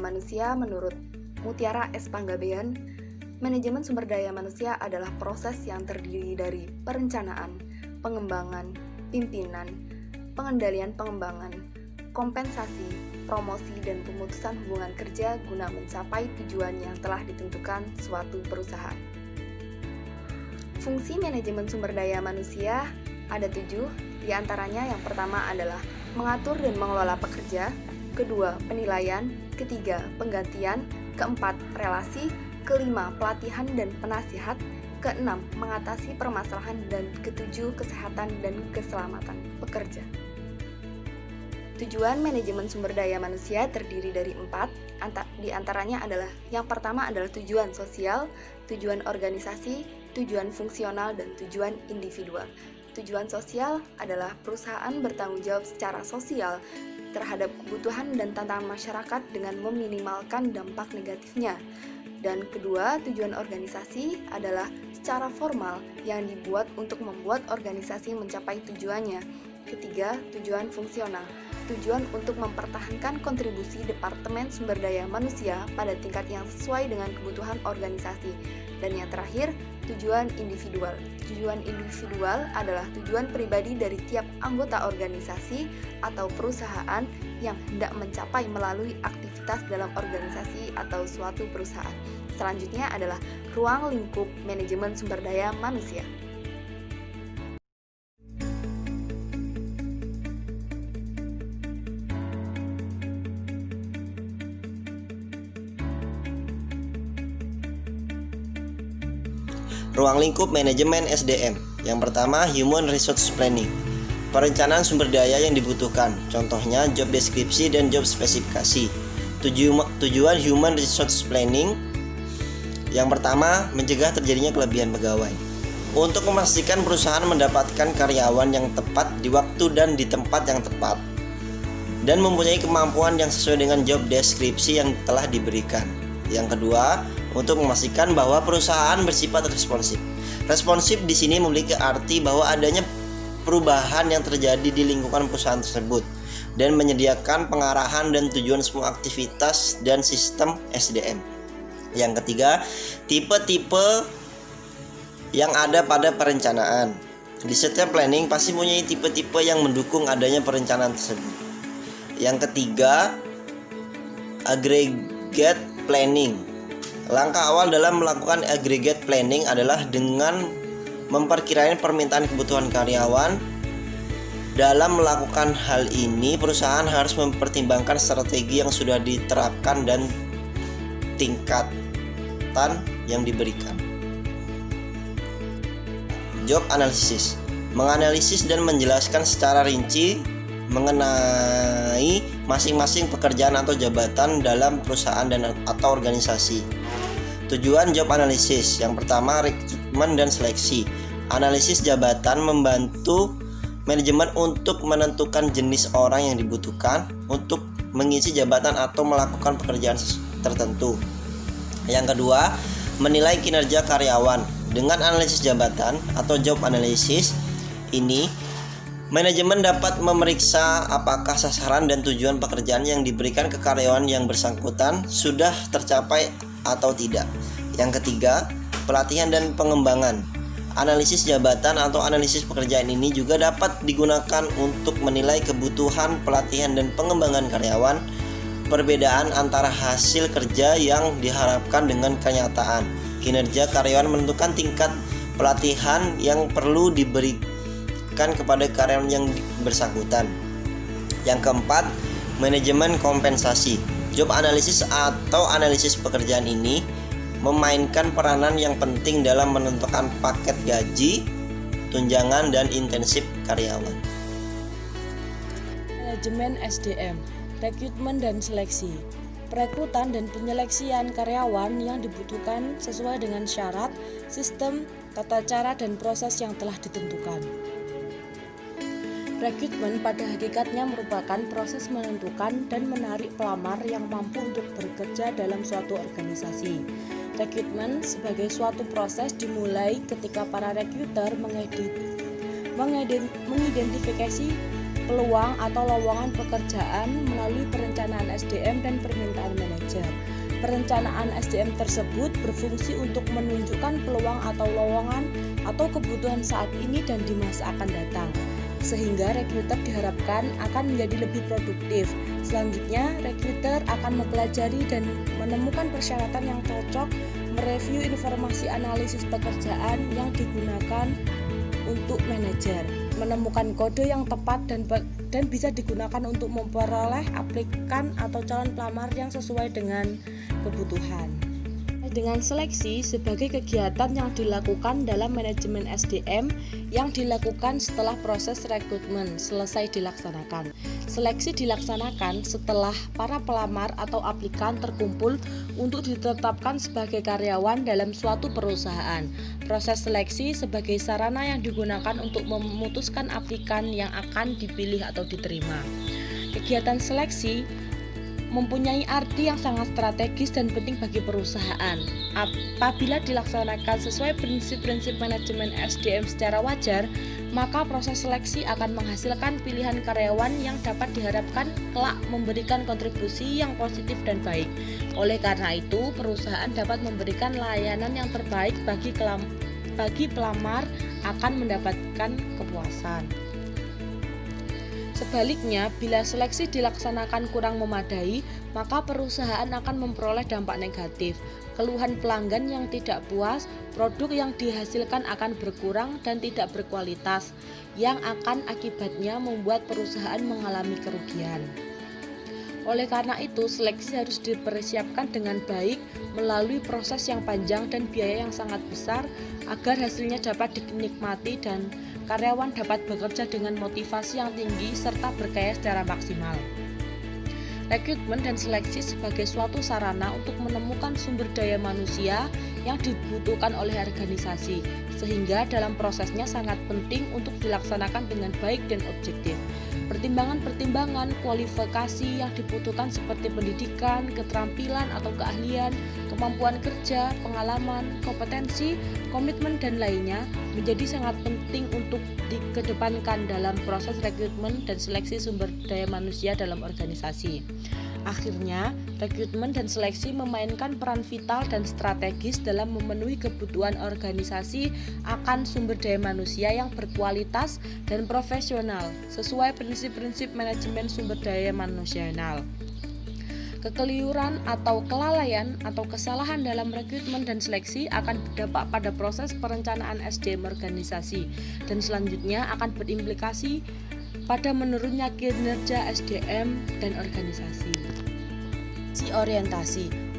manusia menurut Mutiara S. Panggabean, manajemen sumber daya manusia adalah proses yang terdiri dari perencanaan, pengembangan, pimpinan, pengendalian pengembangan, kompensasi, promosi, dan pemutusan hubungan kerja guna mencapai tujuan yang telah ditentukan suatu perusahaan. Fungsi manajemen sumber daya manusia ada 7, diantaranya yang pertama adalah mengatur dan mengelola pekerja, kedua penilaian, ketiga penggantian, keempat relasi, kelima pelatihan dan penasihat, keenam mengatasi permasalahan, dan ketujuh kesehatan dan keselamatan pekerja. Tujuan manajemen sumber daya manusia terdiri dari 4, diantaranya adalah yang pertama adalah tujuan sosial, tujuan organisasi, tujuan fungsional, dan tujuan individual. Tujuan sosial adalah perusahaan bertanggung jawab secara sosial terhadap kebutuhan dan tantangan masyarakat dengan meminimalkan dampak negatifnya. Dan kedua, tujuan organisasi adalah secara formal yang dibuat untuk membuat organisasi mencapai tujuannya. Ketiga, tujuan fungsional, tujuan untuk mempertahankan kontribusi Departemen Sumber Daya Manusia pada tingkat yang sesuai dengan kebutuhan organisasi. Dan yang terakhir, tujuan individual. Tujuan individual adalah tujuan pribadi dari tiap anggota organisasi atau perusahaan yang hendak mencapai melalui aktivitas dalam organisasi atau suatu perusahaan. Selanjutnya adalah ruang lingkup manajemen sumber daya manusia. Ruang lingkup manajemen SDM. Yang pertama, Human Resource Planning. Perencanaan sumber daya yang dibutuhkan, contohnya job deskripsi dan job spesifikasi. Tujuan Human Resource Planning yang pertama, mencegah terjadinya kelebihan pegawai. Untuk memastikan perusahaan mendapatkan karyawan yang tepat di waktu dan di tempat yang tepat, dan mempunyai kemampuan yang sesuai dengan job deskripsi yang telah diberikan. Yang kedua, untuk memastikan bahwa perusahaan bersifat responsif. Responsif di sini memiliki arti bahwa adanya perubahan yang terjadi di lingkungan perusahaan tersebut dan menyediakan pengarahan dan tujuan semua aktivitas dan sistem SDM. Yang ketiga, tipe-tipe yang ada pada perencanaan. Di setiap planning pasti mempunyai tipe-tipe yang mendukung adanya perencanaan tersebut. Yang ketiga, aggregate planning. Langkah awal dalam melakukan aggregate planning adalah dengan memperkirakan permintaan kebutuhan karyawan. Dalam melakukan hal ini, perusahaan harus mempertimbangkan strategi yang sudah diterapkan dan tingkatan yang diberikan. Job analysis, menganalisis dan menjelaskan secara rinci mengenai masing-masing pekerjaan atau jabatan dalam perusahaan atau organisasi. Tujuan job analysis yang pertama, rekrutmen dan seleksi. Analisis jabatan membantu manajemen untuk menentukan jenis orang yang dibutuhkan untuk mengisi jabatan atau melakukan pekerjaan tertentu. Yang kedua, menilai kinerja karyawan. Dengan analisis jabatan atau job analysis ini, manajemen dapat memeriksa apakah sasaran dan tujuan pekerjaan yang diberikan ke karyawan yang bersangkutan sudah tercapai atau tidak. Yang ketiga, pelatihan dan pengembangan. Analisis jabatan atau analisis pekerjaan ini juga dapat digunakan untuk menilai kebutuhan pelatihan dan pengembangan karyawan, perbedaan antara hasil kerja yang diharapkan dengan kenyataan. Kinerja karyawan menentukan tingkat pelatihan yang perlu diberikan kepada karyawan yang bersangkutan. Yang keempat, manajemen kompensasi. Job analysis atau analisis pekerjaan ini memainkan peranan yang penting dalam menentukan paket gaji, tunjangan, dan intensif karyawan. Manajemen SDM, rekrutmen dan seleksi. Perekrutan dan penyeleksian karyawan yang dibutuhkan sesuai dengan syarat, sistem, tata cara, dan proses yang telah ditentukan. Rekrutmen pada hakikatnya merupakan proses menentukan dan menarik pelamar yang mampu untuk bekerja dalam suatu organisasi. Rekrutmen sebagai suatu proses dimulai ketika para rekruter mengidentifikasi peluang atau lowongan pekerjaan melalui perencanaan SDM dan permintaan manajer. Perencanaan SDM tersebut berfungsi untuk menunjukkan peluang atau lowongan atau kebutuhan saat ini dan di masa akan datang, sehingga rekruter diharapkan akan menjadi lebih produktif. Selanjutnya, rekruter akan mempelajari dan menemukan persyaratan yang cocok, mereview informasi analisis pekerjaan yang digunakan untuk manajer, menemukan kode yang tepat dan bisa digunakan untuk memperoleh aplikan atau calon pelamar yang sesuai dengan kebutuhan. Dengan seleksi sebagai kegiatan yang dilakukan dalam manajemen SDM yang dilakukan setelah proses rekrutmen selesai dilaksanakan. Seleksi dilaksanakan setelah para pelamar atau aplikan terkumpul untuk ditetapkan sebagai karyawan dalam suatu perusahaan. Proses seleksi sebagai sarana yang digunakan untuk memutuskan aplikan yang akan dipilih atau diterima. Kegiatan seleksi mempunyai arti yang sangat strategis dan penting bagi perusahaan. Apabila dilaksanakan sesuai prinsip-prinsip manajemen SDM secara wajar, maka proses seleksi akan menghasilkan pilihan karyawan yang dapat diharapkan kelak memberikan kontribusi yang positif dan baik. Oleh karena itu, perusahaan dapat memberikan layanan yang terbaik bagi pelamar akan mendapatkan kepuasan. Sebaliknya, bila seleksi dilaksanakan kurang memadai, maka perusahaan akan memperoleh dampak negatif. Keluhan pelanggan yang tidak puas, produk yang dihasilkan akan berkurang dan tidak berkualitas, yang akan akibatnya membuat perusahaan mengalami kerugian. Oleh karena itu, seleksi harus dipersiapkan dengan baik melalui proses yang panjang dan biaya yang sangat besar agar hasilnya dapat dinikmati dan karyawan dapat bekerja dengan motivasi yang tinggi serta berkarya secara maksimal. Rekrutmen dan seleksi sebagai suatu sarana untuk menemukan sumber daya manusia yang dibutuhkan oleh organisasi, sehingga dalam prosesnya sangat penting untuk dilaksanakan dengan baik dan objektif. Pertimbangan-pertimbangan kualifikasi yang dibutuhkan seperti pendidikan, keterampilan atau keahlian, kemampuan kerja, pengalaman, kompetensi, komitmen, dan lainnya menjadi sangat penting untuk dikedepankan dalam proses rekrutmen dan seleksi sumber daya manusia dalam organisasi. Akhirnya, rekrutmen dan seleksi memainkan peran vital dan strategis dalam memenuhi kebutuhan organisasi akan sumber daya manusia yang berkualitas dan profesional sesuai prinsip-prinsip manajemen sumber daya manusia. Kekeliruan atau kelalaian atau kesalahan dalam rekrutmen dan seleksi akan berdampak pada proses perencanaan SDM organisasi dan selanjutnya akan berimplikasi pada menurunnya kinerja SDM dan organisasi.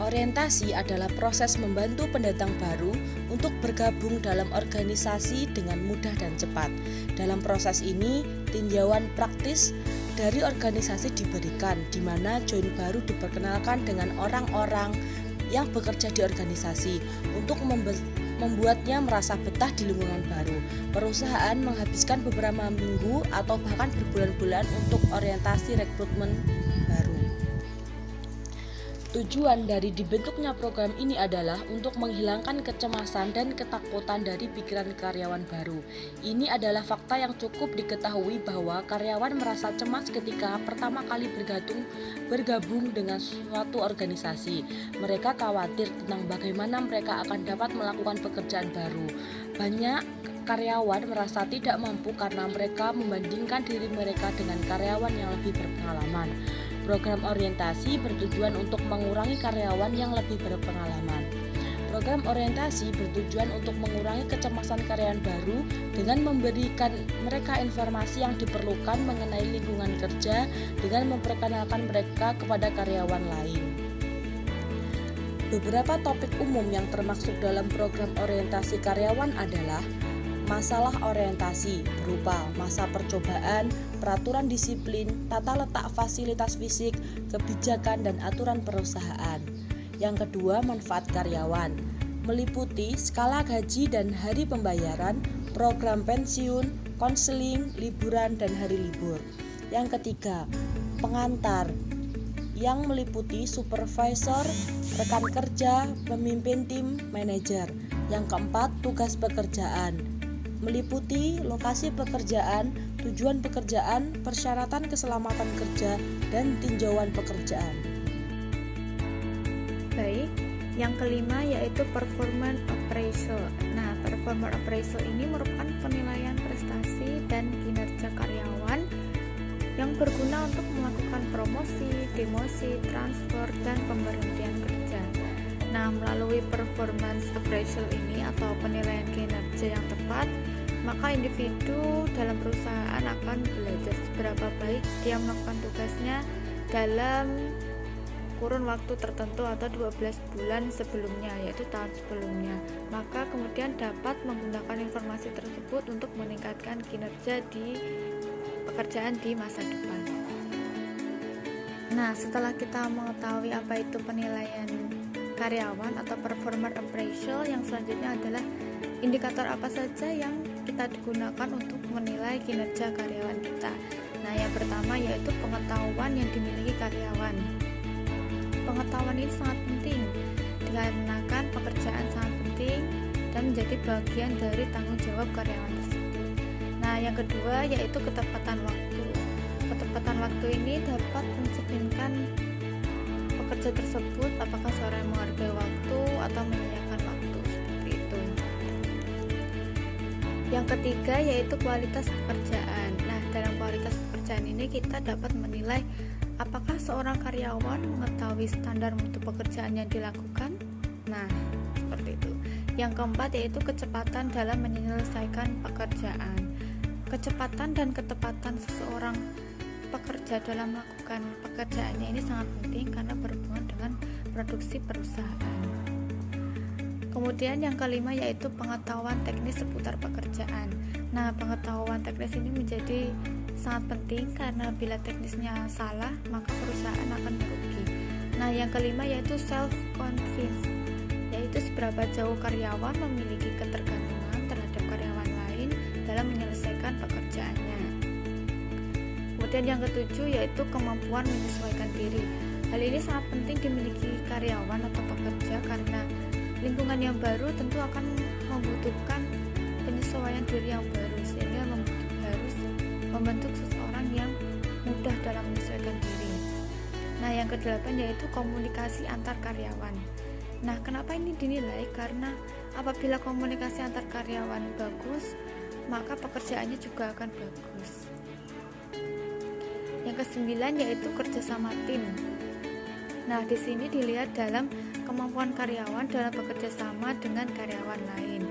Orientasi adalah proses membantu pendatang baru untuk bergabung dalam organisasi dengan mudah dan cepat. Dalam proses ini, tinjauan praktis dari organisasi diberikan, di mana join baru diperkenalkan dengan orang-orang yang bekerja di organisasi untuk membuatnya merasa betah di lingkungan baru. Perusahaan menghabiskan beberapa minggu atau bahkan berbulan-bulan untuk orientasi rekrutmen baru. Tujuan dari dibentuknya program ini adalah untuk menghilangkan kecemasan dan ketakutan dari pikiran karyawan baru. Ini adalah fakta yang cukup diketahui bahwa karyawan merasa cemas ketika pertama kali bergabung dengan suatu organisasi. Mereka khawatir tentang bagaimana mereka akan dapat melakukan pekerjaan baru. Banyak karyawan merasa tidak mampu karena mereka membandingkan diri mereka dengan karyawan yang lebih berpengalaman. Program orientasi bertujuan untuk mengurangi karyawan yang lebih berpengalaman. Program orientasi bertujuan untuk mengurangi kecemasan karyawan baru dengan memberikan mereka informasi yang diperlukan mengenai lingkungan kerja dengan memperkenalkan mereka kepada karyawan lain. Beberapa topik umum yang termasuk dalam program orientasi karyawan adalah masalah orientasi berupa masa percobaan, peraturan disiplin, tata letak fasilitas fisik, kebijakan dan aturan perusahaan. Yang kedua, manfaat karyawan, meliputi skala gaji dan hari pembayaran, program pensiun, konseling, liburan dan hari libur. Yang ketiga, pengantar, yang meliputi supervisor, rekan kerja, pemimpin tim, manajer. Yang keempat, tugas pekerjaan, meliputi lokasi pekerjaan, tujuan pekerjaan, persyaratan keselamatan kerja, dan tinjauan pekerjaan. Baik, yang kelima yaitu performance appraisal. Nah, performance appraisal ini merupakan penilaian prestasi dan kinerja karyawan yang berguna untuk melakukan promosi, demosi, transfer, dan pemberhentian kerja. Nah, melalui performance appraisal ini atau penilaian kinerja yang tepat, maka individu dalam perusahaan akan belajar seberapa baik dia melakukan tugasnya dalam kurun waktu tertentu atau 12 bulan sebelumnya, yaitu tahun sebelumnya. Maka kemudian dapat menggunakan informasi tersebut untuk meningkatkan kinerja di pekerjaan di masa depan. Nah, setelah kita mengetahui apa itu penilaian karyawan atau performance appraisal, yang selanjutnya adalah indikator apa saja yang kita digunakan untuk menilai kinerja karyawan kita. Nah, yang pertama yaitu pengetahuan yang dimiliki karyawan. Pengetahuan ini sangat penting dikarenakan pekerjaan sangat penting dan menjadi bagian dari tanggung jawab karyawan tersebut. Nah, yang kedua yaitu ketepatan waktu. Ketepatan waktu ini dapat mencerminkan pekerja tersebut apakah seorang yang menghargai waktu atau menyia-nyiakan waktu, seperti itu. Yang ketiga yaitu kualitas pekerjaan. Nah, dalam kualitas pekerjaan ini kita dapat menilai apakah seorang karyawan mengetahui standar mutu pekerjaan yang dilakukan. Nah, seperti itu. Yang keempat yaitu kecepatan dalam menyelesaikan pekerjaan. Kecepatan dan ketepatan seseorang pekerja dalam melakukan pekerjaannya ini sangat penting karena berhubungan dengan produksi perusahaan. Kemudian yang kelima yaitu pengetahuan teknis seputar pekerjaan. Nah, pengetahuan teknis ini menjadi sangat penting karena bila teknisnya salah maka perusahaan akan merugi. Nah, yang kelima yaitu self confidence, yaitu seberapa jauh karyawan memiliki ketergantungan terhadap karyawan lain dalam menyelesaikan pekerjaannya. Kemudian yang ketujuh yaitu kemampuan menyesuaikan diri. Hal ini sangat penting dimiliki karyawan atau pekerja karena lingkungan yang baru tentu akan membutuhkan penyesuaian diri yang baru, sehingga harus membentuk seseorang yang mudah dalam menyesuaikan diri. Nah, yang kedelapan yaitu komunikasi antar karyawan. Nah, kenapa ini dinilai? Karena apabila komunikasi antar karyawan bagus, maka pekerjaannya juga akan bagus. Yang kesembilan yaitu kerjasama tim. Nah, di sini dilihat dalam kemampuan karyawan dalam bekerja sama dengan karyawan lain.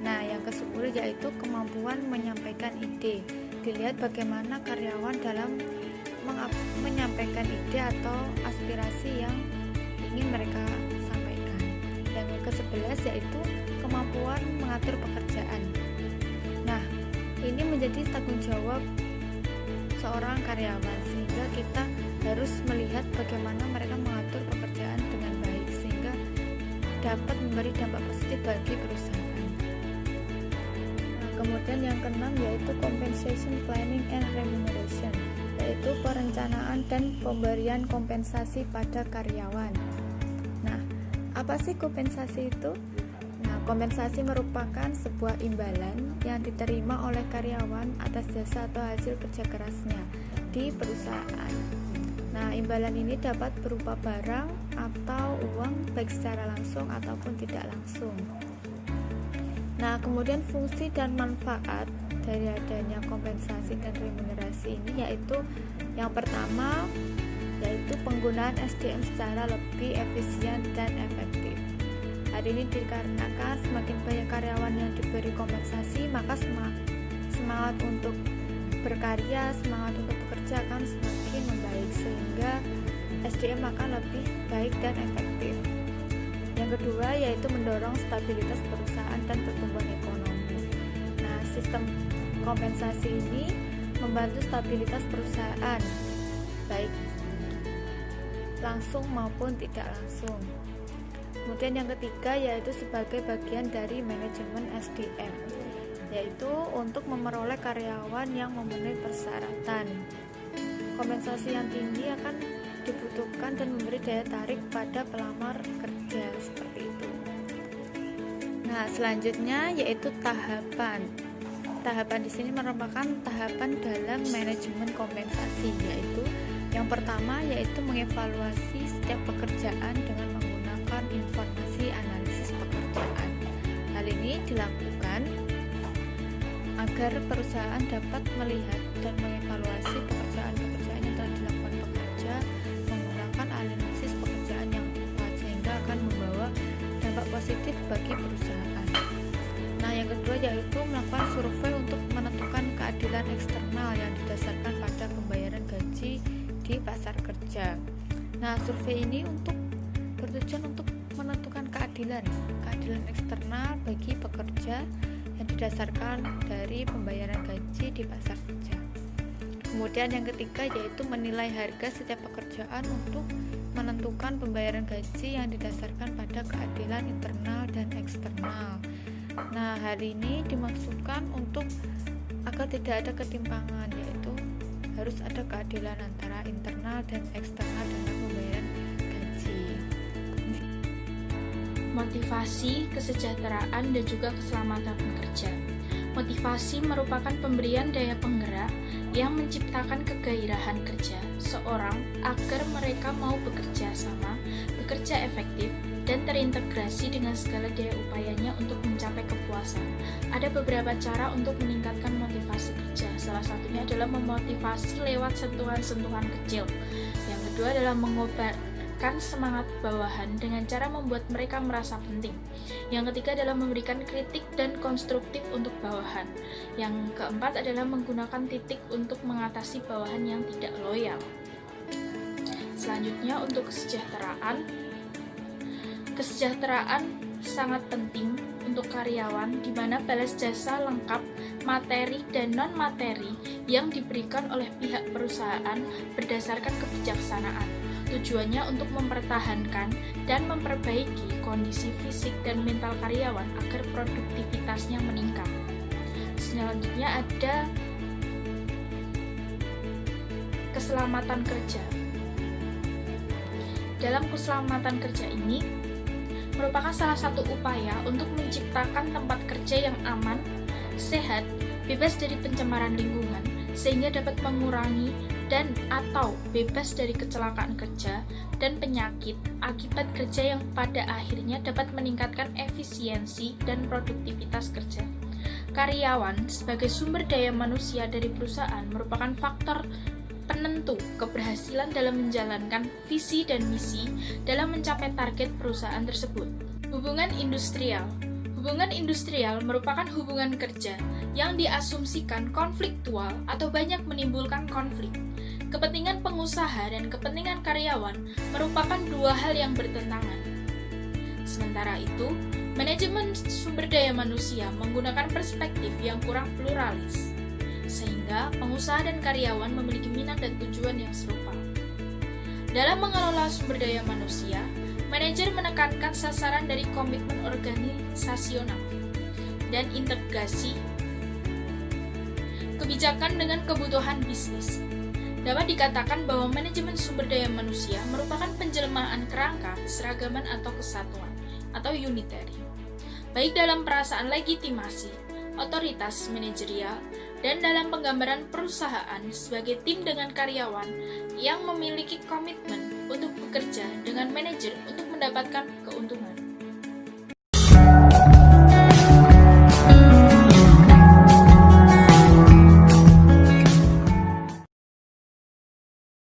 Nah, yang ke-10 yaitu kemampuan menyampaikan ide. Dilihat bagaimana karyawan dalam menyampaikan ide atau aspirasi yang ingin mereka sampaikan. Dan yang ke-11 yaitu kemampuan mengatur pekerjaan. Nah, ini menjadi tanggung jawab seorang karyawan, sehingga kita harus melihat bagaimana mereka mengatur pekerjaan dengan baik sehingga dapat memberi dampak positif bagi perusahaan. Nah, kemudian yang keenam yaitu compensation planning and remuneration, yaitu perencanaan dan pemberian kompensasi pada karyawan. Nah, apa sih kompensasi itu? Nah, kompensasi merupakan sebuah imbalan yang diterima oleh karyawan atas jasa atau hasil kerja kerasnya di perusahaan. Nah, imbalan ini dapat berupa barang atau uang baik secara langsung ataupun tidak langsung. Nah, kemudian fungsi dan manfaat dari adanya kompensasi dan remunerasi ini yaitu yang pertama yaitu penggunaan SDM secara lebih efisien dan efektif. Hal ini dikarenakan semakin banyak karyawan yang diberi kompensasi, maka semangat untuk berkarya, semangat untuk bekerja akan semakin membaik sehingga SDM akan lebih baik dan efektif. Yang kedua yaitu mendorong stabilitas perusahaan dan pertumbuhan ekonomi. Nah, sistem kompensasi ini membantu stabilitas perusahaan baik langsung maupun tidak langsung. Kemudian yang ketiga yaitu sebagai bagian dari manajemen SDM, yaitu untuk memperoleh karyawan yang memenuhi persyaratan. Kompensasi yang tinggi akan dibutuhkan dan memberi daya tarik pada pelamar kerja, seperti itu. Nah, selanjutnya yaitu tahapan. tahapan di sini merupakan tahapan dalam manajemen kompensasi, yaitu yang pertama yaitu mengevaluasi setiap pekerjaan dengan menggunakan informasi analisis pekerjaan. Hal ini dilakukan agar perusahaan dapat melihat dan mengevaluasi pekerjaan-pekerjaan yang telah dilakukan pekerja menggunakan analisis pekerjaan yang tepat, sehingga akan membawa dampak positif bagi perusahaan. Nah, yang kedua yaitu melakukan survei untuk menentukan keadilan eksternal yang didasarkan pada pembayaran gaji di pasar kerja. Nah, survei ini bertujuan untuk menentukan keadilan eksternal bagi pekerja yang didasarkan dari pembayaran gaji di pasar kerja. Kemudian yang ketiga yaitu menilai harga setiap pekerjaan untuk menentukan pembayaran gaji yang didasarkan pada keadilan internal dan eksternal. Nah, hal ini dimaksudkan untuk agar tidak ada ketimpangan, yaitu harus ada keadilan antara internal dan eksternal dalam pembayaran gaji. Motivasi, kesejahteraan, dan juga keselamatan kerja. Motivasi merupakan pemberian daya penggerak yang menciptakan kegairahan kerja seorang agar mereka mau bekerja sama, bekerja efektif, dan terintegrasi dengan segala daya upayanya untuk mencapai kepuasan. Ada beberapa cara untuk meningkatkan motivasi kerja. Salah satunya adalah memotivasi lewat sentuhan-sentuhan kecil. Yang kedua adalah mengobarkan semangat bawahan dengan cara membuat mereka merasa penting. Yang ketiga adalah memberikan kritik dan konstruktif untuk bawahan. Yang keempat adalah menggunakan titik untuk mengatasi bawahan yang tidak loyal. Selanjutnya untuk kesejahteraan. Kesejahteraan sangat penting untuk karyawan di mana balas jasa lengkap, materi dan non-materi yang diberikan oleh pihak perusahaan berdasarkan kebijaksanaan. Tujuannya untuk mempertahankan dan memperbaiki kondisi fisik dan mental karyawan agar produktivitasnya meningkat. Selanjutnya ada keselamatan kerja. Dalam keselamatan kerja ini merupakan salah satu upaya untuk menciptakan tempat kerja yang aman, sehat, bebas dari pencemaran lingkungan, sehingga dapat mengurangi dan atau bebas dari kecelakaan kerja dan penyakit akibat kerja yang pada akhirnya dapat meningkatkan efisiensi dan produktivitas kerja. Karyawan sebagai sumber daya manusia dari perusahaan merupakan faktor penentu keberhasilan dalam menjalankan visi dan misi dalam mencapai target perusahaan tersebut. Hubungan industrial. Hubungan industrial merupakan hubungan kerja yang diasumsikan konfliktual atau banyak menimbulkan konflik. Kepentingan pengusaha dan kepentingan karyawan merupakan dua hal yang bertentangan. Sementara itu, manajemen sumber daya manusia menggunakan perspektif yang kurang pluralis, sehingga pengusaha dan karyawan memiliki minat dan tujuan yang serupa. Dalam mengelola sumber daya manusia, manajer menekankan sasaran dari komitmen organisasional dan integrasi kebijakan dengan kebutuhan bisnis. Dapat dikatakan bahwa manajemen sumber daya manusia merupakan penjelmaan kerangka keseragaman atau kesatuan atau unitary, baik dalam perasaan legitimasi, otoritas manajerial, dan dalam penggambaran perusahaan sebagai tim dengan karyawan yang memiliki komitmen untuk bekerja dengan manajer untuk mendapatkan keuntungan.